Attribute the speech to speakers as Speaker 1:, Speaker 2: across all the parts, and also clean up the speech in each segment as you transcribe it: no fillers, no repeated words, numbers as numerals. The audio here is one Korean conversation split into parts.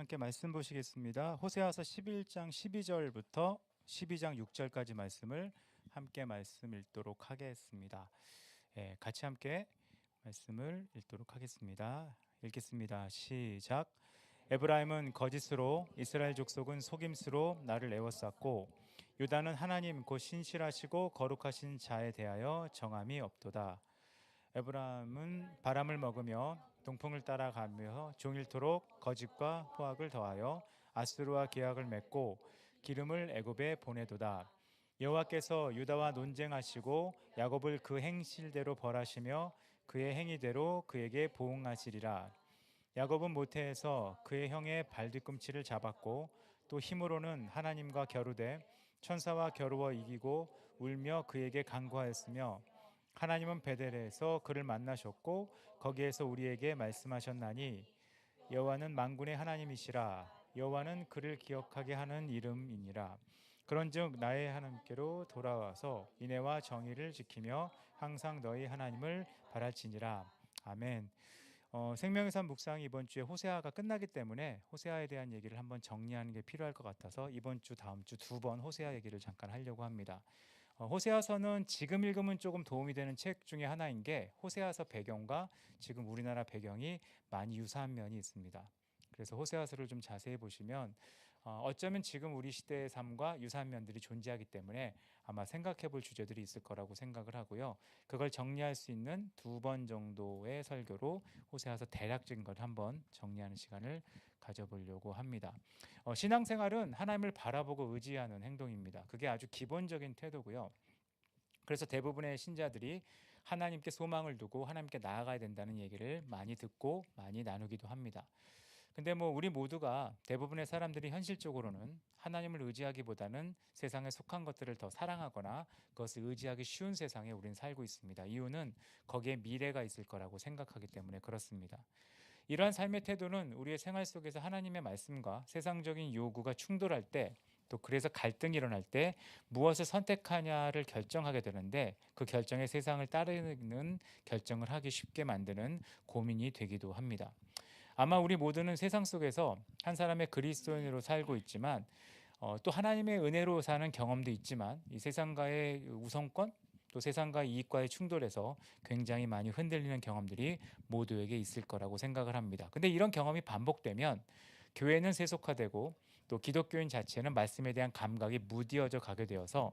Speaker 1: 함께 말씀 보시겠습니다. 호세아서 11장 12절부터 12장 6절까지 말씀을 함께 말씀 읽도록 하겠습니다. 같이 함께 말씀을 읽도록 하겠습니다. 읽겠습니다. 시작. 에브라임은 거짓으로, 이스라엘 족속은 속임수로 나를 애워쌌고, 유다는 하나님 곧 신실하시고 거룩하신 자에 대하여 정함이 없도다. 에브라임은 바람을 먹으며 동풍을 따라가며 종일토록 거짓과 포악을 더하여 아수르와 계약을 맺고 기름을 애굽에 보내도다. 여호와께서 유다와 논쟁하시고 야곱을 그 행실대로 벌하시며 그의 행위대로 그에게 보응하시리라. 야곱은 모태에서 그의 형의 발뒤꿈치를 잡았고 또 힘으로는 하나님과 겨루되 천사와 겨루어 이기고 울며 그에게 간구하였으며, 하나님은 베델에서 그를 만나셨고 거기에서 우리에게 말씀하셨나니 여호와는 만군의 하나님이시라. 여호와는 그를 기억하게 하는 이름이니라. 그런즉 나의 하나님께로 돌아와서 인애와 정의를 지키며 항상 너희 하나님을 바랄지니라. 아멘. 생명의 산 묵상이 이번 주에 호세아가 끝나기 때문에 호세아에 대한 얘기를 한번 정리하는 게 필요할 것 같아서 이번 주 다음 주 두 번 호세아 얘기를 잠깐 하려고 합니다. 호세아서는 지금 읽으면 조금 도움이 되는 책 중에 하나인 게, 호세아서 배경과 지금 우리나라 배경이 많이 유사한 면이 있습니다. 그래서 호세아서를 좀 자세히 보시면 어쩌면 지금 우리 시대의 삶과 유사한 면들이 존재하기 때문에 아마 생각해 볼 주제들이 있을 거라고 생각을 하고요. 그걸 정리할 수 있는 두 번 정도의 설교로 호세아서 대략적인 걸 한번 정리하는 시간을 가져보려고 합니다. 신앙생활은 하나님을 바라보고 의지하는 행동입니다. 그게 아주 기본적인 태도고요. 그래서 대부분의 신자들이 하나님께 소망을 두고 하나님께 나아가야 된다는 얘기를 많이 듣고 많이 나누기도 합니다. 근데 우리 모두가, 대부분의 사람들이 현실적으로는 하나님을 의지하기보다는 세상에 속한 것들을 더 사랑하거나 그것을 의지하기 쉬운 세상에 우리는 살고 있습니다. 이유는 거기에 미래가 있을 거라고 생각하기 때문에 그렇습니다. 이러한 삶의 태도는 우리의 생활 속에서 하나님의 말씀과 세상적인 요구가 충돌할 때, 또 그래서 갈등이 일어날 때 무엇을 선택하냐를 결정하게 되는데, 그 결정에 세상을 따르는 결정을 하기 쉽게 만드는 고민이 되기도 합니다. 아마 우리 모두는 세상 속에서 한 사람의 그리스도인으로 살고 있지만 또 하나님의 은혜로 사는 경험도 있지만, 이 세상과의 우선권, 또 세상과의 이익과의 충돌에서 굉장히 많이 흔들리는 경험들이 모두에게 있을 거라고 생각을 합니다. 근데 이런 경험이 반복되면 교회는 세속화되고 또 기독교인 자체는 말씀에 대한 감각이 무뎌져 가게 되어서,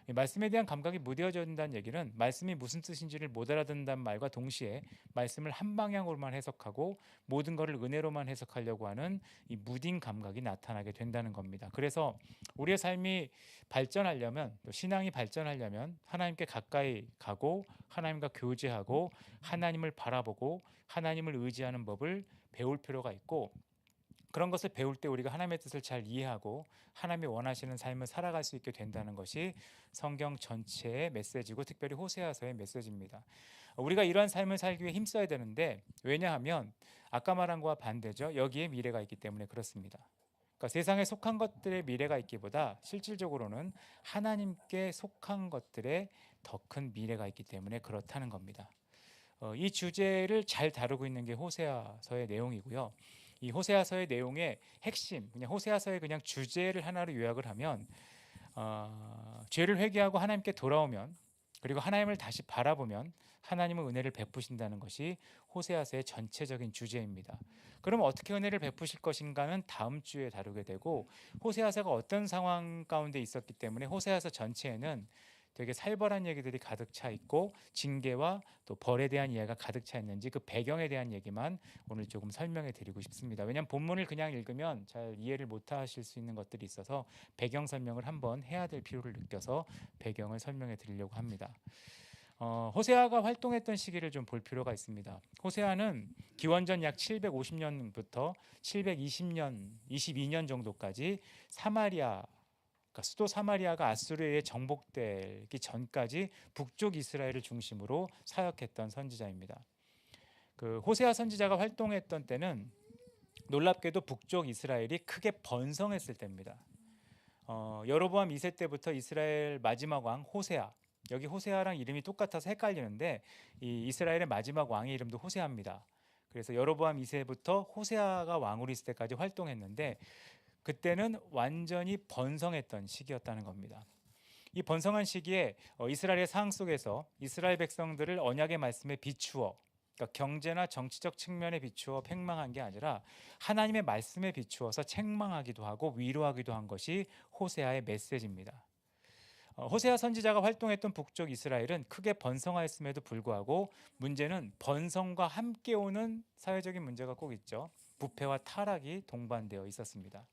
Speaker 1: 말씀에 대한 감각이 무뎌진다는 얘기는 말씀이 무슨 뜻인지를 못 알아듣는다는 말과 동시에 말씀을 한 방향으로만 해석하고 모든 것을 은혜로만 해석하려고 하는 이 무딘 감각이 나타나게 된다는 겁니다. 그래서 우리의 삶이 발전하려면, 또 신앙이 발전하려면 하나님께 가까이 가고 하나님과 교제하고 하나님을 바라보고 하나님을 의지하는 법을 배울 필요가 있고, 그런 것을 배울 때 우리가 하나님의 뜻을 잘 이해하고 하나님이 원하시는 삶을 살아갈 수 있게 된다는 것이 성경 전체의 메시지고, 특별히 호세아서의 메시지입니다. 우리가 이러한 삶을 살기 위해 힘써야 되는데, 왜냐하면 아까 말한 것과 반대죠. 여기에 미래가 있기 때문에 그렇습니다. 그러니까 세상에 속한 것들의 미래가 있기보다 실질적으로는 하나님께 속한 것들의 더 큰 미래가 있기 때문에 그렇다는 겁니다. 이 주제를 잘 다루고 있는 게 호세아서의 내용이고요. 이 호세아서의 내용의 핵심, 그냥 호세아서의 그냥 주제를 하나로 요약을 하면, 죄를 회개하고 하나님께 돌아오면, 그리고 하나님을 다시 바라보면 하나님은 은혜를 베푸신다는 것이 호세아서의 전체적인 주제입니다. 그럼 어떻게 은혜를 베푸실 것인가는 다음 주에 다루게 되고, 호세아서가 어떤 상황 가운데 있었기 때문에 호세아서 전체에는 되게 살벌한 얘기들이 가득 차 있고 징계와 또 벌에 대한 이해가 가득 차 있는지, 그 배경에 대한 얘기만 오늘 조금 설명해 드리고 싶습니다. 왜냐하면 본문을 그냥 읽으면 잘 이해를 못 하실 수 있는 것들이 있어서 배경 설명을 한번 해야 될 필요를 느껴서 배경을 설명해 드리려고 합니다. 호세아가 활동했던 시기를 좀 볼 필요가 있습니다. 호세아는 기원전 약 750년부터 720년, 22년 정도까지 사마리아, 그러니까 수도 사마리아가 아수르에 정복되기 전까지 북쪽 이스라엘을 중심으로 사역했던 선지자입니다. 그 호세아 선지자가 활동했던 때는 놀랍게도 북쪽 이스라엘이 크게 번성했을 때입니다. 여로보암 2세 때부터 이스라엘 마지막 왕 호세아, 여기 호세아랑 이름이 똑같아서 헷갈리는데 이 이스라엘의 마지막 왕의 이름도 호세아입니다. 그래서 여로보암 2세부터 호세아가 왕으로 있을 때까지 활동했는데 그때는 완전히 번성했던 시기였다는 겁니다. 이 번성한 시기에 이스라엘의 상황 속에서 이스라엘 백성들을 언약의 말씀에 비추어, 그러니까 경제나 정치적 측면에 비추어 팽망한 게 아니라 하나님의 말씀에 비추어서 책망하기도 하고 위로하기도 한 것이 호세아의 메시지입니다. 호세아 선지자가 활동했던 북쪽 이스라엘은 크게 번성하였음에도 불구하고 문제는 번성과 함께 오는 사회적인 문제가 꼭 있죠. 부패와 타락이 동반되어 있었습니다.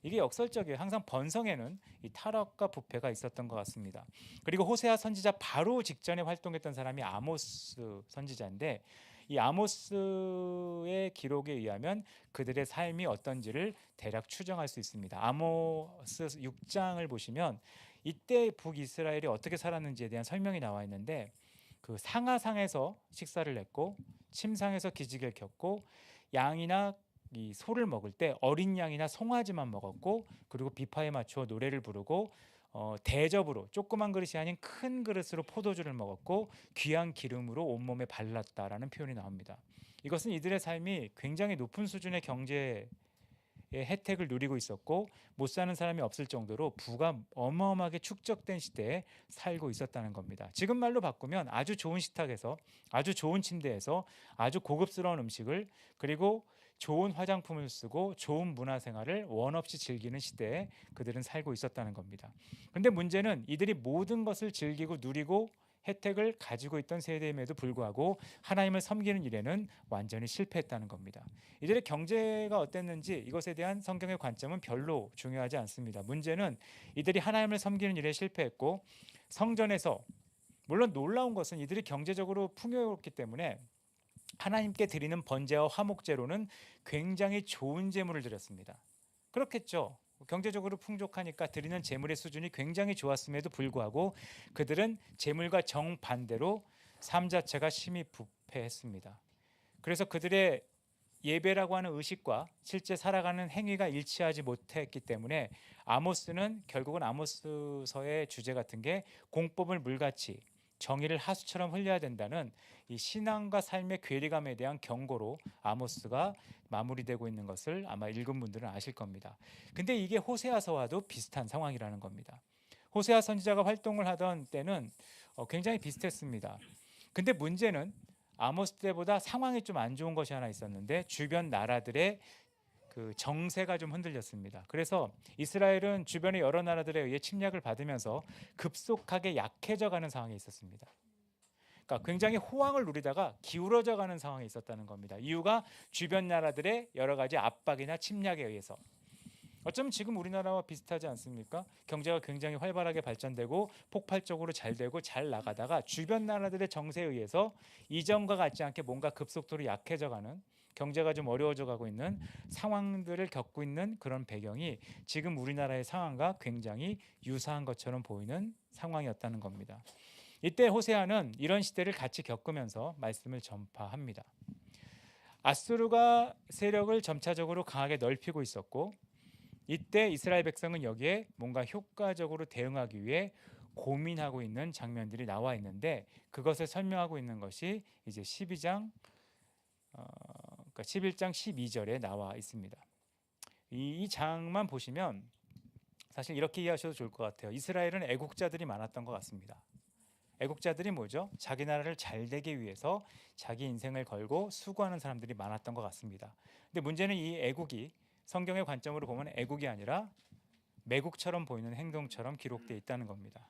Speaker 1: 이게 역설적이에요. 항상 번성에는 이 타락과 부패가 있었던 것 같습니다. 그리고 호세아 선지자 바로 직전에 활동했던 사람이 아모스 선지자인데 이 아모스의 기록에 의하면 그들의 삶이 어떤지를 대략 추정할 수 있습니다. 아모스 6장을 보시면 이때 북이스라엘이 어떻게 살았는지에 대한 설명이 나와 있는데 그 상하상에서 식사를 했고 침상에서 기지개를 켰고 양이나 이 소를 먹을 때 어린 양이나 송아지만 먹었고 그리고 비파에 맞추어 노래를 부르고 대접으로 조그만 그릇이 아닌 큰 그릇으로 포도주를 먹었고 귀한 기름으로 온몸에 발랐다라는 표현이 나옵니다. 이것은 이들의 삶이 굉장히 높은 수준의 경제의 혜택을 누리고 있었고 못 사는 사람이 없을 정도로 부가 어마어마하게 축적된 시대에 살고 있었다는 겁니다. 지금 말로 바꾸면 아주 좋은 식탁에서 아주 좋은 침대에서 아주 고급스러운 음식을 그리고 좋은 화장품을 쓰고 좋은 문화생활을 원 없이 즐기는 시대에 그들은 살고 있었다는 겁니다. 근데 문제는 이들이 모든 것을 즐기고 누리고 혜택을 가지고 있던 세대임에도 불구하고 하나님을 섬기는 일에는 완전히 실패했다는 겁니다. 이들의 경제가 어땠는지 이것에 대한 성경의 관점은 별로 중요하지 않습니다. 문제는 이들이 하나님을 섬기는 일에 실패했고 성전에서 물론 놀라운 것은 이들이 경제적으로 풍요롭기 때문에 하나님께 드리는 번제와 화목제로는 굉장히 좋은 제물을 드렸습니다. 그렇겠죠. 경제적으로 풍족하니까 드리는 제물의 수준이 굉장히 좋았음에도 불구하고 그들은 제물과 정반대로 삶 자체가 심히 부패했습니다. 그래서 그들의 예배라고 하는 의식과 실제 살아가는 행위가 일치하지 못했기 때문에 아모스는 결국은 아모스서의 주제 같은 게 공법을 물같이 정의를 하수처럼 흘려야 된다는 이 신앙과 삶의 괴리감에 대한 경고로 아모스가 마무리되고 있는 것을 아마 읽은 분들은 아실 겁니다. 근데 이게 호세아서와도 비슷한 상황이라는 겁니다. 호세아 선지자가 활동을 하던 때는 굉장히 비슷했습니다. 근데 문제는 아모스 때보다 상황이 좀 안 좋은 것이 하나 있었는데 주변 나라들의 그 정세가 좀 흔들렸습니다. 그래서 이스라엘은 주변의 여러 나라들에 의해 침략을 받으면서 급속하게 약해져 가는 상황에 있었습니다. 그러니까 굉장히 호황을 누리다가 기울어져 가는 상황에 있었다는 겁니다. 이유가 주변 나라들의 여러 가지 압박이나 침략에 의해서. 어쩌면 지금 우리나라와 비슷하지 않습니까? 경제가 굉장히 활발하게 발전되고 폭발적으로 잘 되고 잘 나가다가 주변 나라들의 정세에 의해서 이전과 같지 않게 뭔가 급속도로 약해져 가는 경제가 좀 어려워져 가고 있는 상황들을 겪고 있는 그런 배경이 지금 우리나라의 상황과 굉장히 유사한 것처럼 보이는 상황이었다는 겁니다. 이때 호세아는 이런 시대를 같이 겪으면서 말씀을 전파합니다. 아수르가 세력을 점차적으로 강하게 넓히고 있었고 이때 이스라엘 백성은 여기에 뭔가 효과적으로 대응하기 위해 고민하고 있는 장면들이 나와 있는데 그것을 설명하고 있는 것이 이제 12장 그러니까 11장 12절에 나와 있습니다. 이 장만 보시면 사실 이렇게 이해하셔도 좋을 것 같아요. 이스라엘은 애국자들이 많았던 것 같습니다. 애국자들이 뭐죠? 자기 나라를 잘 되기 위해서 자기 인생을 걸고 수고하는 사람들이 많았던 것 같습니다. 근데 문제는 이 애국이 성경의 관점으로 보면 애국이 아니라 매국처럼 보이는 행동처럼 기록되어 있다는 겁니다.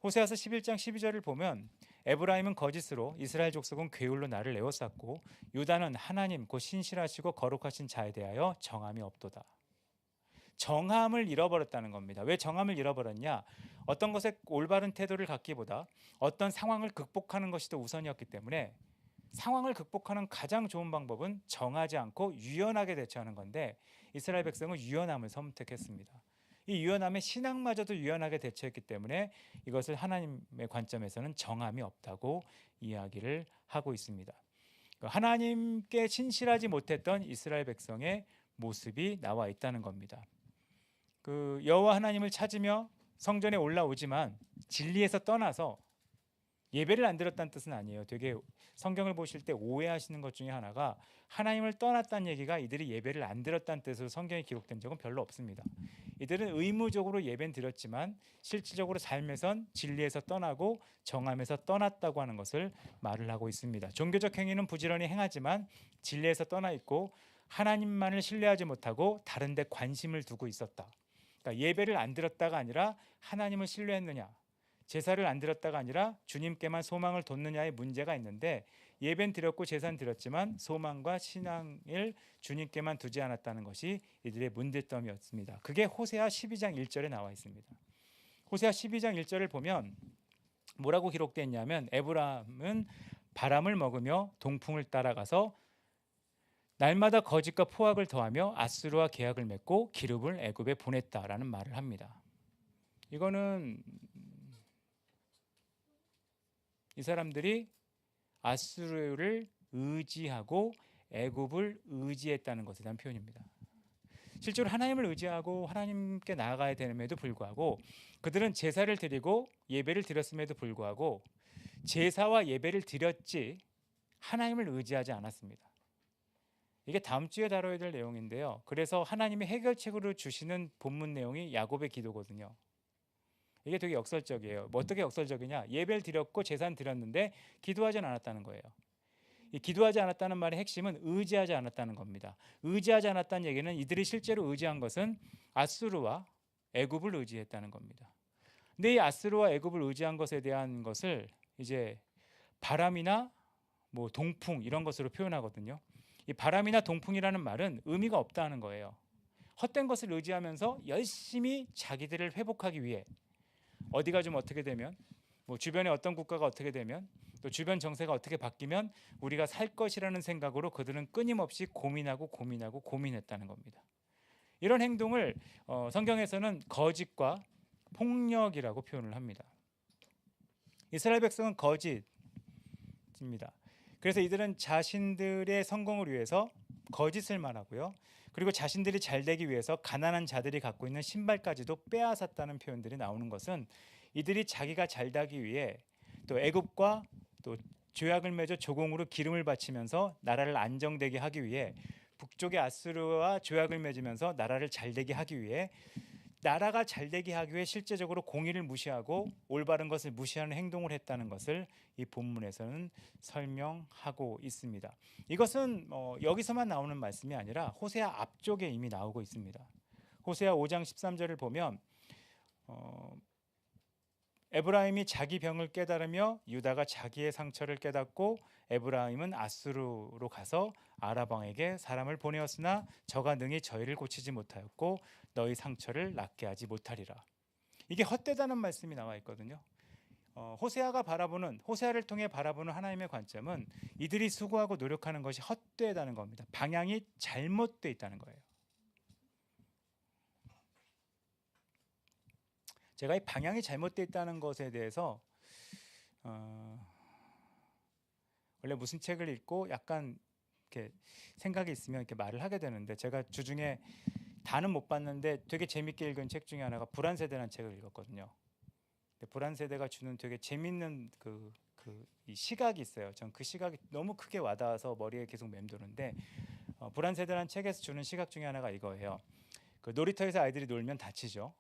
Speaker 1: 호세아서 11장 12절을 보면 에브라임은 거짓으로 이스라엘 족속은 괴울로 나를 에워쌌고 유다는 하나님 곧 신실하시고 거룩하신 자에 대하여 정함이 없도다. 정함을 잃어버렸다는 겁니다. 왜 정함을 잃어버렸냐? 어떤 것에 올바른 태도를 갖기보다 어떤 상황을 극복하는 것이 더 우선이었기 때문에 상황을 극복하는 가장 좋은 방법은 정하지 않고 유연하게 대처하는 건데 이스라엘 백성은 유연함을 선택했습니다. 이 유연함에 신앙마저도 유연하게 대처했기 때문에 이것을 하나님의 관점에서는 정함이 없다고 이야기를 하고 있습니다. 하나님께 신실하지 못했던 이스라엘 백성의 모습이 나와 있다는 겁니다. 여호와 하나님을 찾으며 성전에 올라오지만 진리에서 떠나서 예배를 안 드렸다는 뜻은 아니에요. 되게 성경을 보실 때 오해하시는 것 중에 하나가 하나님을 떠났다는 얘기가 이들이 예배를 안 드렸다는 뜻으로 성경에 기록된 적은 별로 없습니다. 이들은 의무적으로 예배는 드렸지만 실질적으로 삶에선 진리에서 떠나고 정함에서 떠났다고 하는 것을 말을 하고 있습니다. 종교적 행위는 부지런히 행하지만 진리에서 떠나 있고 하나님만을 신뢰하지 못하고 다른 데 관심을 두고 있었다. 그러니까 예배를 안 드렸다가 아니라 하나님을 신뢰했느냐, 제사를 안 드렸다가 아니라 주님께만 소망을 뒀느냐의 문제가 있는데, 예배는 드렸고 제사는 드렸지만 소망과 신앙을 주님께만 두지 않았다는 것이 이들의 문제점이었습니다. 그게 호세아 12장 1절에 나와 있습니다. 호세아 12장 1절을 보면 뭐라고 기록되어 있냐면, 에브라임은 바람을 먹으며 동풍을 따라가서 날마다 거짓과 포악을 더하며 아수르와 계약을 맺고 기름을 애굽에 보냈다라는 말을 합니다. 이거는 이 사람들이 아수르를 의지하고 애굽을 의지했다는 것에 대한 표현입니다. 실제로 하나님을 의지하고 하나님께 나아가야 됨에도 불구하고 그들은 제사를 드리고 예배를 드렸음에도 불구하고 제사와 예배를 드렸지 하나님을 의지하지 않았습니다. 이게 다음 주에 다뤄야 될 내용인데요. 그래서 하나님이 해결책으로 주시는 본문 내용이 야곱의 기도거든요. 이게 되게 역설적이에요. 뭐 어떻게 역설적이냐? 예배를 드렸고 제사는 드렸는데 기도하지 않았다는 거예요. 이 기도하지 않았다는 말의 핵심은 의지하지 않았다는 겁니다. 의지하지 않았다는 얘기는 이들이 실제로 의지한 것은 아수르와 애굽을 의지했다는 겁니다. 근데 이 아수르와 애굽을 의지한 것에 대한 것을 이제 바람이나 뭐 동풍 이런 것으로 표현하거든요. 이 바람이나 동풍이라는 말은 의미가 없다는 거예요. 헛된 것을 의지하면서 열심히 자기들을 회복하기 위해, 어디가 좀 어떻게 되면, 뭐 주변에 어떤 국가가 어떻게 되면, 또 주변 정세가 어떻게 바뀌면 우리가 살 것이라는 생각으로 그들은 끊임없이 고민했다는 겁니다. 이런 행동을 성경에서는 거짓과 폭력이라고 표현을 합니다. 이스라엘 백성은 거짓입니다. 그래서 이들은 자신들의 성공을 위해서 거짓을 말하고요. 그리고 자신들이 잘 되기 위해서 가난한 자들이 갖고 있는 신발까지도 빼앗았다는 표현들이 나오는 것은 이들이 자기가 잘 되기 위해 또 애굽과 또 조약을 맺어 조공으로 기름을 바치면서 나라를 안정되게 하기 위해, 북쪽의 아수르와 조약을 맺으면서 나라를 잘 되게 하기 위해, 나라가 잘 되게 하기 위해 실제적으로 공의를 무시하고 올바른 것을 무시하는 행동을 했다는 것을 이 본문에서는 설명하고 있습니다. 이것은 여기서만 나오는 말씀이 아니라 호세아 앞쪽에 이미 나오고 있습니다. 호세아 5장 13절을 보면 에브라임이 자기 병을 깨달으며 유다가 자기의 상처를 깨닫고 에브라임은 아수르로 가서 아랍 왕에게 사람을 보내었으나 저가 능히 저희를 고치지 못하였고 너희 상처를 낫게 하지 못하리라. 이게 헛되다는 말씀이 나와 있거든요. 호세아를 통해 바라보는 하나님의 관점은 이들이 수고하고 노력하는 것이 헛되다는 겁니다. 방향이 잘못되어 있다는 거예요. 제가 이 방향이 잘못되어 있다는 것에 대해서 원래 무슨 책을 읽고 약간 이렇게 생각이 있으면 이렇게 말을 하게 되는데, 제가 주중에 다는 못 봤는데 되게 재밌게 읽은 책 중에 하나가 불안세대라는 책을 읽었거든요. 불안세대가 주는 되게 재밌는 이 시각이 있어요. 전 그 시각이 너무 크게 와닿아서 머리에 계속 맴도는데, 불안세대라는 책에서 주는 시각 중에 하나가 이거예요. 그 놀이터에서 아이들이 놀면 다치죠.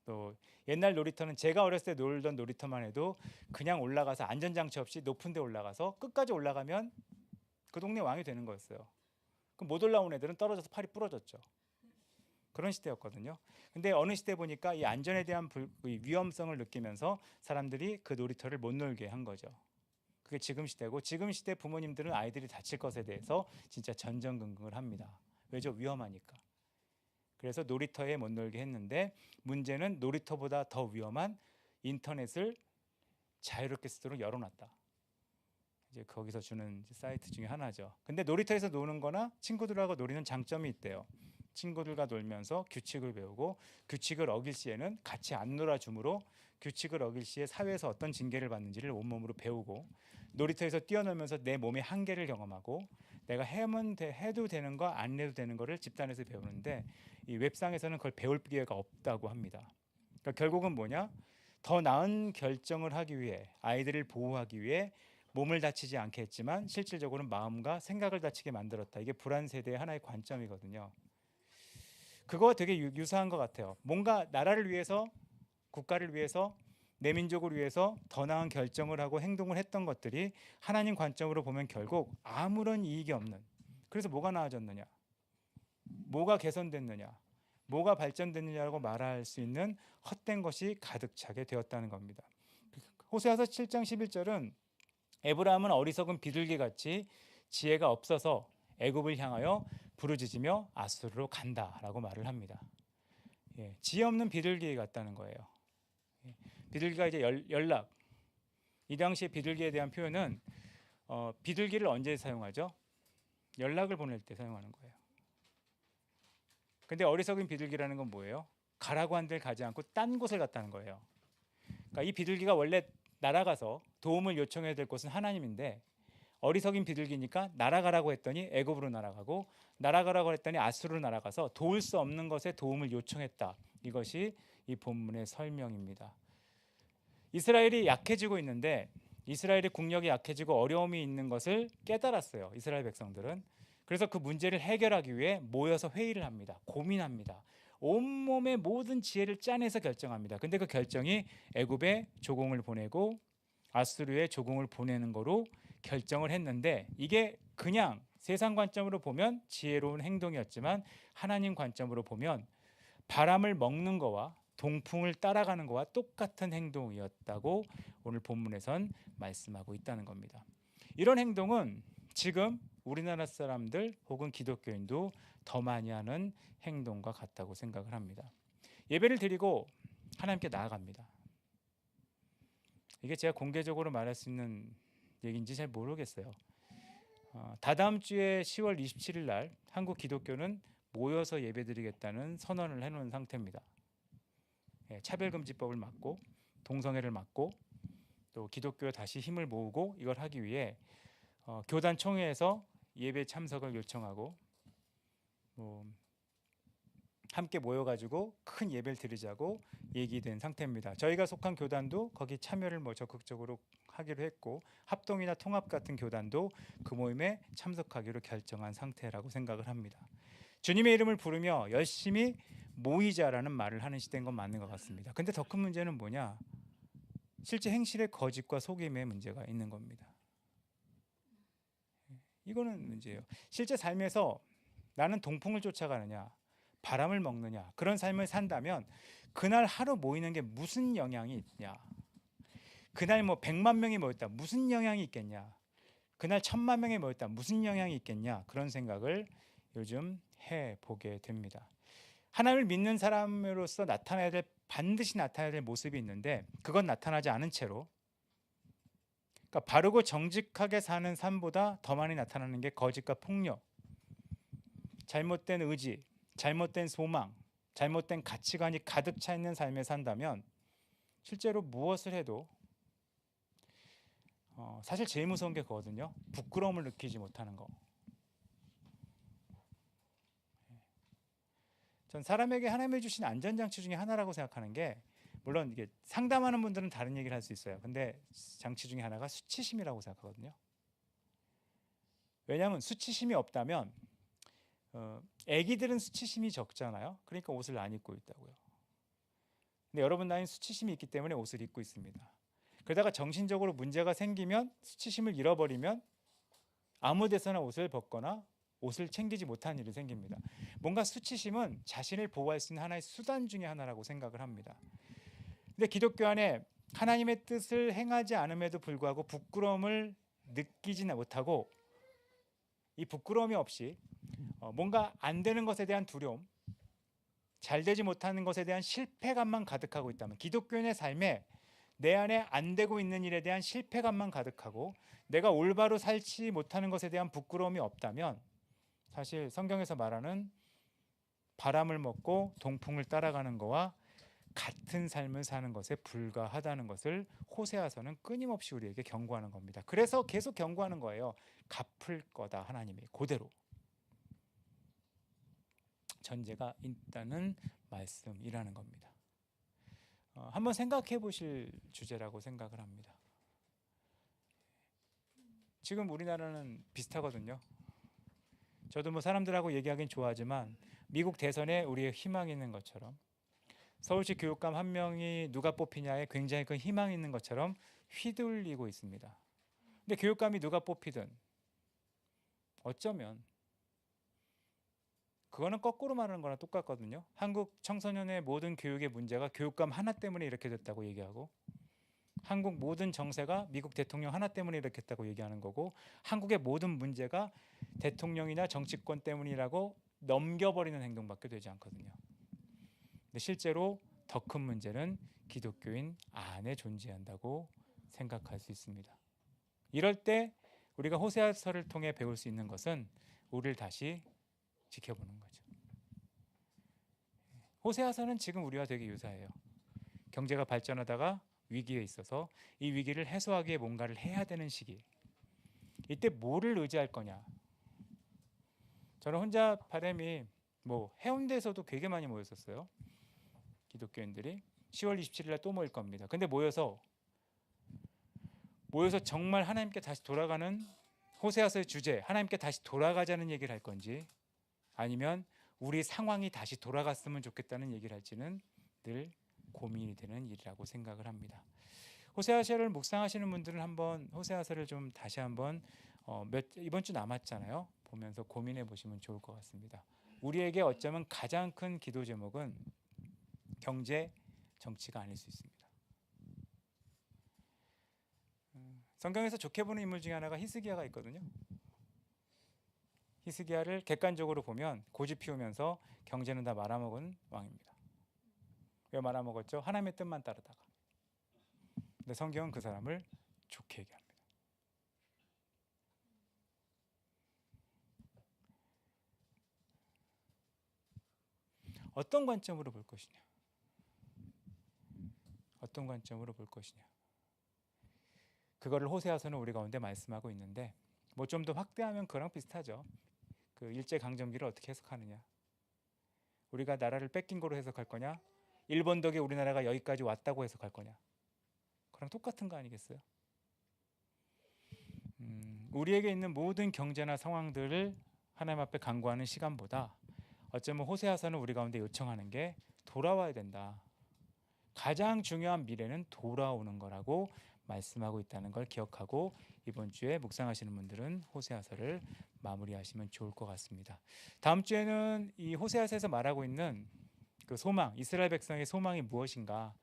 Speaker 1: 또 옛날 놀이터는 제가 어렸을 때 놀던 놀이터만 해도 그냥 올라가서 안전장치 없이 높은 데 올라가서 끝까지 올라가면 그 동네 왕이 되는 거였어요. 그럼 못 올라온 애들은 떨어져서 팔이 부러졌죠. 그런 시대였거든요. 근데 어느 시대 보니까 이 안전에 대한 위험성을 느끼면서 사람들이 그 놀이터를 못 놀게 한 거죠. 그게 지금 시대고, 지금 시대 부모님들은 아이들이 다칠 것에 대해서 진짜 전전긍긍을 합니다. 왜죠? 위험하니까. 그래서 놀이터에 못 놀게 했는데, 문제는 놀이터보다 더 위험한 인터넷을 자유롭게 쓰도록 열어놨다. 이제 거기서 주는 사이트 중에 하나죠. 근데 놀이터에서 노는 거나 친구들하고 놀이는 장점이 있대요. 친구들과 놀면서 규칙을 배우고, 규칙을 어길 시에는 같이 안 놀아주므로 규칙을 어길 시에 사회에서 어떤 징계를 받는지를 온몸으로 배우고, 놀이터에서 뛰어놀면서 내 몸의 한계를 경험하고, 내가 해도 되는 거 안 해도 되는 거를 집단에서 배우는데, 이 웹상에서는 그걸 배울 기회가 없다고 합니다. 그러니까 결국은 뭐냐? 더 나은 결정을 하기 위해, 아이들을 보호하기 위해 몸을 다치지 않게 했지만 실질적으로는 마음과 생각을 다치게 만들었다. 이게 불안 세대의 하나의 관점이거든요. 그거와 되게 유사한 것 같아요. 뭔가 나라를 위해서, 국가를 위해서, 내 민족을 위해서 더 나은 결정을 하고 행동을 했던 것들이 하나님 관점으로 보면 결국 아무런 이익이 없는, 그래서 뭐가 나아졌느냐, 뭐가 개선됐느냐, 뭐가 발전됐느냐라고 말할 수 있는 헛된 것이 가득 차게 되었다는 겁니다. 호세아서 7장 11절은 에브라임은 어리석은 비둘기같이 지혜가 없어서 애굽을 향하여 부르짖으며 아수르로 간다라고 말을 합니다. 예, 지혜 없는 비둘기 같다는 거예요. 예, 비둘기가 이제 연락. 이 당시에 비둘기에 대한 표현은 비둘기를 언제 사용하죠? 연락을 보낼 때 사용하는 거예요. 근데 어리석은 비둘기라는 건 뭐예요? 가라고 한 데를 가지 않고 딴 곳을 갔다는 거예요. 그러니까 이 비둘기가 원래 날아가서 도움을 요청해야 될 곳은 하나님인데 어리석인 비둘기니까 날아가라고 했더니 애굽으로 날아가고 날아가라고 했더니 아수르로 날아가서 도울 수 없는 것에 도움을 요청했다. 이것이 이 본문의 설명입니다. 이스라엘이 약해지고 있는데 이스라엘의 국력이 약해지고 어려움이 있는 것을 깨달았어요. 이스라엘 백성들은. 그래서 그 문제를 해결하기 위해 모여서 회의를 합니다. 고민합니다. 온몸의 모든 지혜를 짜내서 결정합니다. 근데 그 결정이 애굽에 조공을 보내고 아수르에 조공을 보내는 거로 결정을 했는데 이게 그냥 세상 관점으로 보면 지혜로운 행동이었지만 하나님 관점으로 보면 바람을 먹는 거와 동풍을 따라가는 거와 똑같은 행동이었다고 오늘 본문에선 말씀하고 있다는 겁니다. 이런 행동은 지금 우리나라 사람들 혹은 기독교인도 더 많이 하는 행동과 같다고 생각을 합니다. 예배를 드리고 하나님께 나아갑니다. 이게 제가 공개적으로 말할 수 있는 얘기인지 잘 모르겠어요. 다다음 주에 10월 27일 날 한국 기독교는 모여서 예배드리겠다는 선언을 해놓은 상태입니다. 차별금지법을 막고 동성애를 막고 또 기독교에 다시 힘을 모으고 이걸 하기 위해 교단 총회에서 예배 참석을 요청하고 함께 모여가지고 큰 예배를 드리자고 얘기된 상태입니다. 저희가 속한 교단도 거기 참여를 적극적으로 하기로 했고 합동이나 통합 같은 교단도 그 모임에 참석하기로 결정한 상태라고 생각을 합니다. 주님의 이름을 부르며 열심히 모이자라는 말을 하는 시대인 건 맞는 것 같습니다. 근데 더 큰 문제는 뭐냐? 실제 행실의 거짓과 속임의 문제가 있는 겁니다. 이거는 문제예요. 실제 삶에서 나는 동풍을 쫓아가느냐 바람을 먹느냐 그런 삶을 산다면 그날 하루 모이는 게 무슨 영향이 있냐, 그날 100만 명이 모였다 무슨 영향이 있겠냐, 그날 1000만 명이 모였다 무슨 영향이 있겠냐, 그런 생각을 요즘 해보게 됩니다. 하나님을 믿는 사람으로서 반드시 나타나야 될 모습이 있는데 그건 나타나지 않은 채로, 그러니까 바르고 정직하게 사는 삶보다 더 많이 나타나는 게 거짓과 폭력, 잘못된 의지, 잘못된 소망, 잘못된 가치관이 가득 차 있는 삶에 산다면 실제로 무엇을 해도 사실 제일 무서운 게 그거거든요. 부끄러움을 느끼지 못하는 거. 전 사람에게 하나님이 주신 안전장치 중에 하나라고 생각하는 게, 물론 이게 상담하는 분들은 다른 얘기를 할 수 있어요. 근데 장치 중에 하나가 수치심이라고 생각하거든요. 왜냐하면 수치심이 없다면 애기들은 수치심이 적잖아요. 그러니까 옷을 안 입고 있다고요. 근데 여러분 나이는 수치심이 있기 때문에 옷을 입고 있습니다. 그러다가 정신적으로 문제가 생기면 수치심을 잃어버리면 아무 데서나 옷을 벗거나 옷을 챙기지 못하는 일이 생깁니다. 뭔가 수치심은 자신을 보호할 수 있는 하나의 수단 중에 하나라고 생각을 합니다. 근데 기독교 안에 하나님의 뜻을 행하지 않음에도 불구하고 부끄러움을 느끼지는 못하고 이 부끄러움이 없이 뭔가 안 되는 것에 대한 두려움, 잘 되지 못하는 것에 대한 실패감만 가득하고 있다면, 기독교인의 삶에 내 안에 안 되고 있는 일에 대한 실패감만 가득하고 내가 올바로 살지 못하는 것에 대한 부끄러움이 없다면 사실 성경에서 말하는 바람을 먹고 동풍을 따라가는 거와 같은 삶을 사는 것에 불과하다는 것을 호세아서는 끊임없이 우리에게 경고하는 겁니다. 그래서 계속 경고하는 거예요. 갚을 거다 하나님이 그대로. 전제가 있다는 말씀이라는 겁니다. 한번 생각해 보실 주제라고 생각을 합니다. 지금 우리나라는 비슷하거든요. 저도 뭐 사람들하고 얘기하긴 좋아하지만 미국 대선에 우리의 희망이 있는 것처럼, 서울시 교육감 한 명이 누가 뽑히냐에 굉장히 큰 희망이 있는 것처럼 휘둘리고 있습니다. 근데 교육감이 누가 뽑히든 어쩌면 그거는 거꾸로 말하는 거랑 똑같거든요. 한국 청소년의 모든 교육의 문제가 교육감 하나 때문에 이렇게 됐다고 얘기하고, 한국 모든 정세가 미국 대통령 하나 때문에 이렇게 됐다고 얘기하는 거고, 한국의 모든 문제가 대통령이나 정치권 때문이라고 넘겨버리는 행동밖에 되지 않거든요. 근데 실제로 더 큰 문제는 기독교인 안에 존재한다고 생각할 수 있습니다. 이럴 때 우리가 호세아서를 통해 배울 수 있는 것은 우리를 다시 지켜보는 거죠. 호세아서는 지금 우리와 되게 유사해요. 경제가 발전하다가 위기에 있어서 이 위기를 해소하기 위해 뭔가를 해야 되는 시기. 이때 뭐를 의지할 거냐. 저는 혼자 바람이 뭐 해운대에서도 되게 많이 모였었어요. 기독교인들이 10월 27일 날 또 모일 겁니다. 근데 모여서 정말 하나님께 다시 돌아가는 호세아서의 주제, 하나님께 다시 돌아가자는 얘기를 할 건지, 아니면 우리 상황이 다시 돌아갔으면 좋겠다는 얘기를 할지는 늘 고민이 되는 일이라고 생각을 합니다. 호세아서를 묵상하시는 분들은 한번 호세아서를 좀 다시 한번 이번 주 남았잖아요. 보면서 고민해 보시면 좋을 것 같습니다. 우리에게 어쩌면 가장 큰 기도 제목은 경제, 정치가 아닐 수 있습니다. 성경에서 좋게 보는 인물 중에 하나가 히스기야가 있거든요. 히스기야를 객관적으로 보면 고집 피우면서 경제는 다 말아먹은 왕입니다. 왜 말아먹었죠? 하나님의 뜻만 따르다가. 근데 성경은 그 사람을 좋게 얘기합니다. 어떤 관점으로 볼 것이냐? 어떤 관점으로 볼 것이냐? 그거를 호세아서는 우리 가운데 말씀하고 있는데, 뭐 좀 더 확대하면 그랑 비슷하죠. 그 일제 강점기를 어떻게 해석하느냐? 우리가 나라를 뺏긴 거로 해석할 거냐? 일본 덕에 우리나라가 여기까지 왔다고 해석할 거냐? 그랑 똑같은 거 아니겠어요? 우리에게 있는 모든 경제나 상황들을 하나님 앞에 간구하는 시간보다 어쩌면 호세아서는 우리 가운데 요청하는 게 돌아와야 된다. 가장 중요한 미래는 돌아오는 거라고 말씀하고 있다는 걸 기억하고 이번 주에 묵상하시는 분들은 호세아서를 마무리하시면 좋을 것 같습니다. 다음 주에는 이 호세아서에서 말하고 있는 그 소망, 이스라엘 백성의 소망이 무엇인가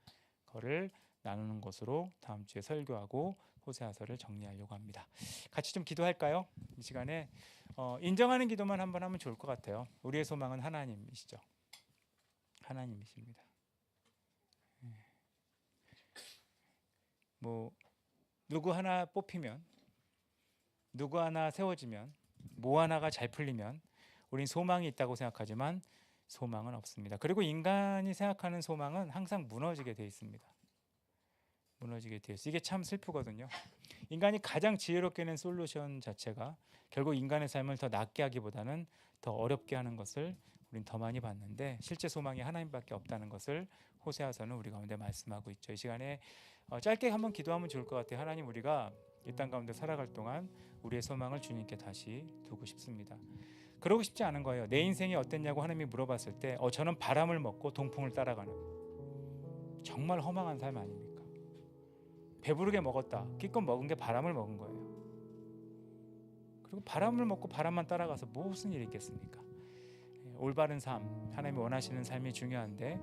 Speaker 1: 그거를 나누는 것으로 다음 주에 설교하고 호세아서를 정리하려고 합니다. 같이 좀 기도할까요? 이 시간에 인정하는 기도만 한번 하면 좋을 것 같아요. 우리의 소망은 하나님이시죠. 하나님이십니다. 뭐 누구 하나 뽑히면, 누구 하나 세워지면, 뭐 하나가 잘 풀리면 우린 소망이 있다고 생각하지만 소망은 없습니다. 그리고 인간이 생각하는 소망은 항상 무너지게 돼 있습니다. 무너지게 돼 있어요. 이게 참 슬프거든요. 인간이 가장 지혜롭게 낸 솔루션 자체가 결국 인간의 삶을 더 낫게 하기보다는 더 어렵게 하는 것을 우린 더 많이 봤는데, 실제 소망이 하나님밖에 없다는 것을 호세아서는 우리 가운데 말씀하고 있죠. 이 시간에 짧게 한번 기도하면 좋을 것 같아요. 하나님, 우리가 이 땅 가운데 살아갈 동안 우리의 소망을 주님께 다시 두고 싶습니다. 그러고 싶지 않은 거예요. 내 인생이 어땠냐고 하나님이 물어봤을 때 저는 바람을 먹고 동풍을 따라가는, 정말 허망한 삶 아닙니까? 배부르게 먹었다. 기껏 먹은 게 바람을 먹은 거예요. 그리고 바람을 먹고 바람만 따라가서 무슨 일이 있겠습니까? 올바른 삶, 하나님이 원하시는 삶이 중요한데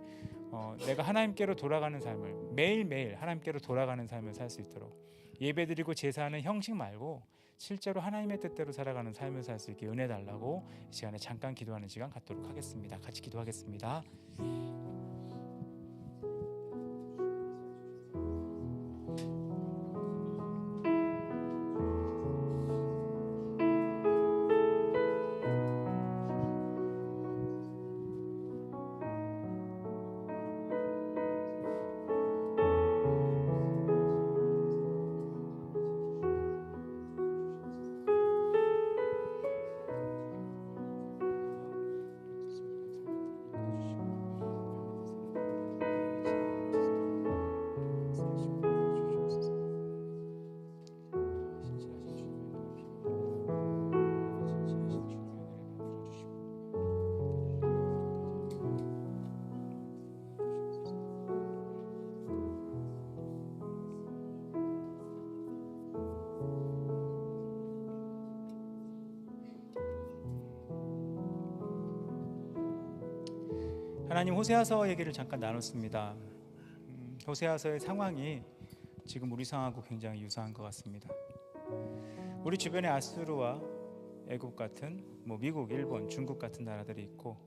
Speaker 1: 내가 하나님께로 돌아가는 삶을, 매일매일 하나님께로 돌아가는 삶을 살 수 있도록, 예배드리고 제사하는 형식 말고 실제로 하나님의 뜻대로 살아가는 삶을 살 수 있게 은혜 달라고 이 시간에 잠깐 기도하는 시간 갖도록 하겠습니다. 같이 기도하겠습니다. 하나님, 호세아서 얘기를 잠깐 나눴습니다. 호세아서의 상황이 지금 우리 상황하고 굉장히 유사한 것 같습니다. 우리 주변에 아수르와 애굽 같은 미국, 일본, 중국 같은 나라들이 있고,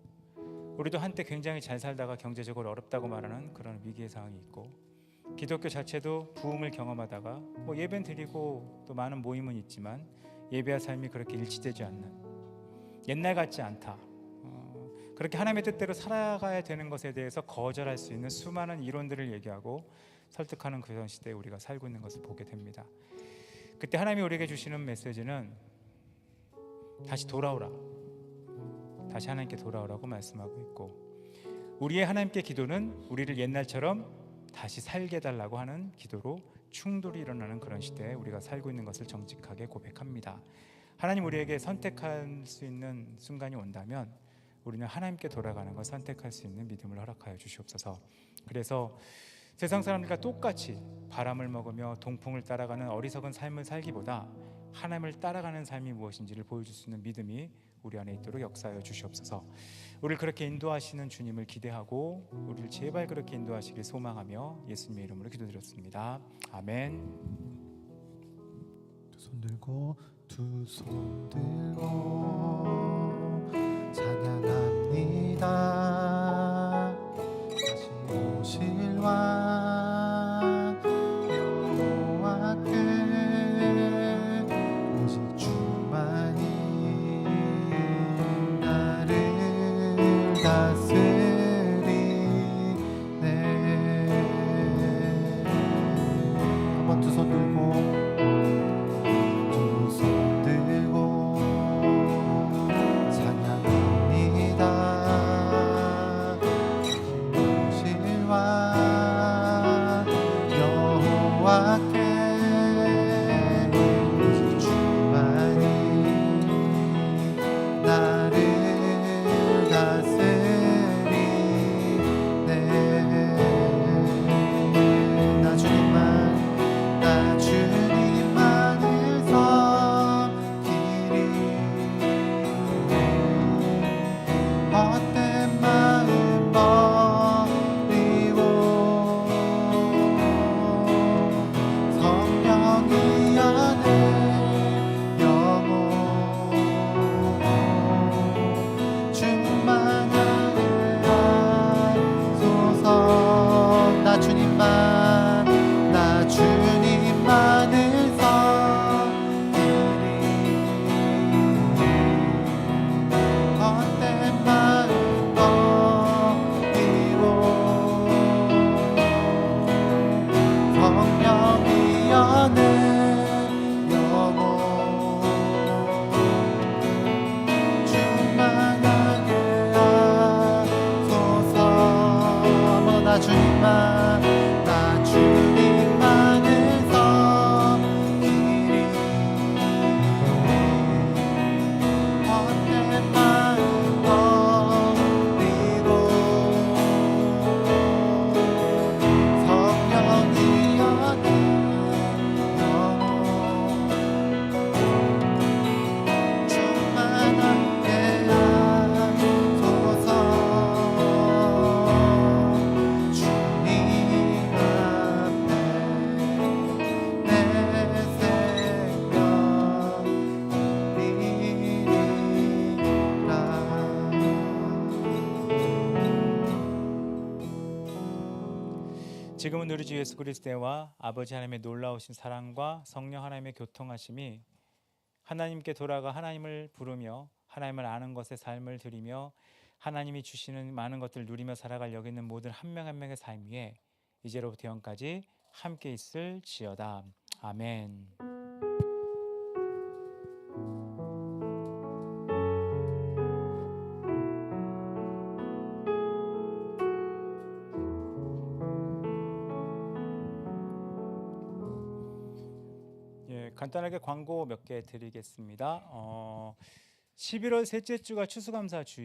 Speaker 1: 우리도 한때 굉장히 잘 살다가 경제적으로 어렵다고 말하는 그런 위기의 상황이 있고, 기독교 자체도 부흥을 경험하다가 예배는 드리고 또 많은 모임은 있지만 예배와 삶이 그렇게 일치되지 않는, 옛날 같지 않다, 그렇게 하나님의 뜻대로 살아가야 되는 것에 대해서 거절할 수 있는 수많은 이론들을 얘기하고 설득하는 그런 시대에 우리가 살고 있는 것을 보게 됩니다. 그때 하나님이 우리에게 주시는 메시지는 다시 돌아오라, 다시 하나님께 돌아오라고 말씀하고 있고, 우리의 하나님께 기도는 우리를 옛날처럼 다시 살게 해달라고 하는 기도로 충돌이 일어나는 그런 시대에 우리가 살고 있는 것을 정직하게 고백합니다. 하나님 우리에게 선택할 수 있는 순간이 온다면 우리는 하나님께 돌아가는 걸 선택할 수 있는 믿음을 허락하여 주시옵소서. 그래서 세상 사람들과 똑같이 바람을 먹으며 동풍을 따라가는 어리석은 삶을 살기보다 하나님을 따라가는 삶이 무엇인지를 보여줄 수 있는 믿음이 우리 안에 있도록 역사하여 주시옵소서. 우리를 그렇게 인도하시는 주님을 기대하고 우리를 제발 그렇게 인도하시길 소망하며 예수님의 이름으로 기도드렸습니다. 아멘.
Speaker 2: 두 손 들고 찬양합니다. 다시 오실 왕 여호와께 오직 주만이 나를 다스리네. 한번 두 손 들고
Speaker 1: 지금은 우리 주 예수 그리스도와 아버지 하나님의 놀라우신 사랑과 성령 하나님의 교통하심이 하나님께 돌아가 하나님을 부르며 하나님을 아는 것에 삶을 드리며 하나님이 주시는 많은 것들을 누리며 살아갈 여기 있는 모든 한 명 한 명의 삶 위에 이제로부터 영까지 함께 있을지어다. 아멘. 간단하게 광고 몇 개 드리겠습니다. 11월 셋째 주가 추수감사 주일